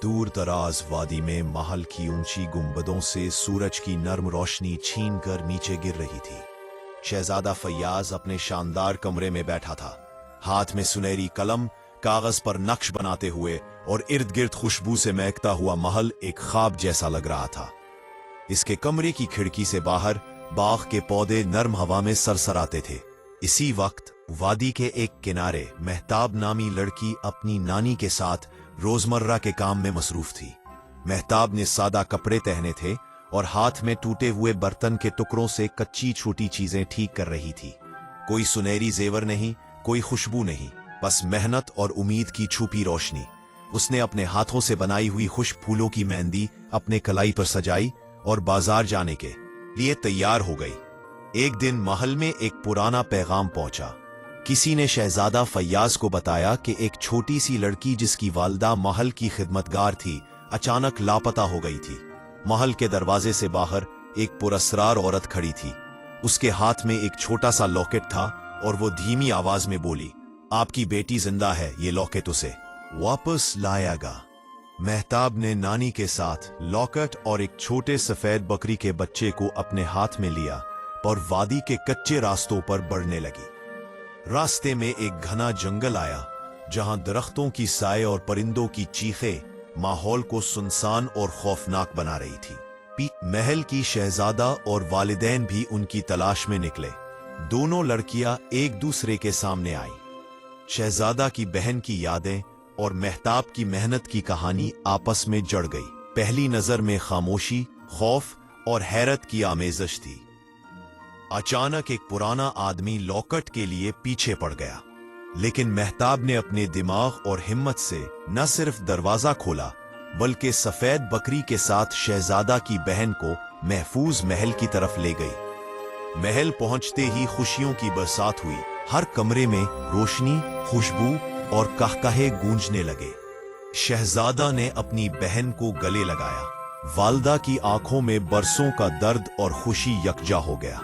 दूर दराज वादी में महल की ऊंची गुंबदों से सूरज की नर्म रोशनी छीनकर नीचे गिर रही थी। शहजादा फैयाज अपने शानदार कमरे में बैठा था, हाथ में सुनहरी कलम, कागज पर नक्श बनाते हुए, और इर्द गिर्द खुशबू से महकता हुआ महल एक ख्वाब जैसा लग रहा था। इसके कमरे की खिड़की से बाहर बाग के पौधे नर्म हवा में सरसराते थे। इसी वक्त वादी के एक किनारे महताब नामी लड़की अपनी नानी के साथ रोजमर्रा के काम में मसरूफ थी। महताब ने सादा कपड़े पहने थे और हाथ में टूटे हुए बर्तन के टुकड़ों से कच्ची छोटी चीजें ठीक कर रही थी। कोई सुनहरी जेवर नहीं, कोई खुशबू नहीं, बस मेहनत और उम्मीद की छुपी रोशनी। उसने अपने हाथों से बनाई हुई खुश्क फूलों की मेहंदी अपने कलाई पर सजाई और बाजार जाने के लिए तैयार हो गई। एक दिन महल में एक पुराना पैगाम पहुंचा। किसी ने शहजादा फैयाज को बताया कि एक छोटी सी लड़की जिसकी वालिदा महल की खिदमतगार थी, अचानक लापता हो गई थी। महल के दरवाजे से बाहर एक पुरस्रार औरत खड़ी थी। उसके हाथ में एक छोटा सा लॉकेट था और वो धीमी आवाज में बोली, आपकी बेटी जिंदा है, ये लॉकेट उसे वापस लाएगा। महताब ने नानी के साथ लॉकेट और एक छोटे सफेद बकरी के बच्चे को अपने हाथ में लिया और वादी के कच्चे रास्तों पर बढ़ने लगी। रास्ते में एक घना जंगल आया, जहां दरख्तों की साए और परिंदों की चीखें माहौल को सुनसान और खौफनाक बना रही थी। महल की शहजादा और वालिदैन भी उनकी तलाश में निकले। दोनों लड़कियां एक दूसरे के सामने आईं। शहजादा की बहन की यादें और महताब की मेहनत की कहानी आपस में जड़ गई। पहली नजर में खामोशी, खौफ और हैरत की आमेजश थी। अचानक एक पुराना आदमी लॉकेट के लिए पीछे पड़ गया, लेकिन महताब ने अपने दिमाग और हिम्मत से न सिर्फ दरवाजा खोला, बल्कि सफेद बकरी के साथ शहजादा की बहन को महफूज महल की तरफ ले गई। महल पहुंचते ही खुशियों की बरसात हुई। हर कमरे में रोशनी, खुशबू और कहकहे गूंजने लगे। शहजादा ने अपनी बहन को गले लगाया। वालिदा की आंखों में बरसों का दर्द और खुशी यकजा हो गया।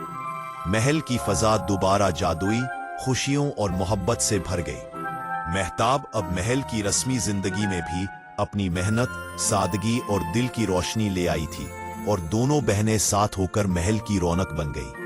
महल की फजा दोबारा जादुई खुशियों और मोहब्बत से भर गई। महताब अब महल की रस्मी जिंदगी में भी अपनी मेहनत, सादगी और दिल की रोशनी ले आई थी, और दोनों बहनें साथ होकर महल की रौनक बन गई।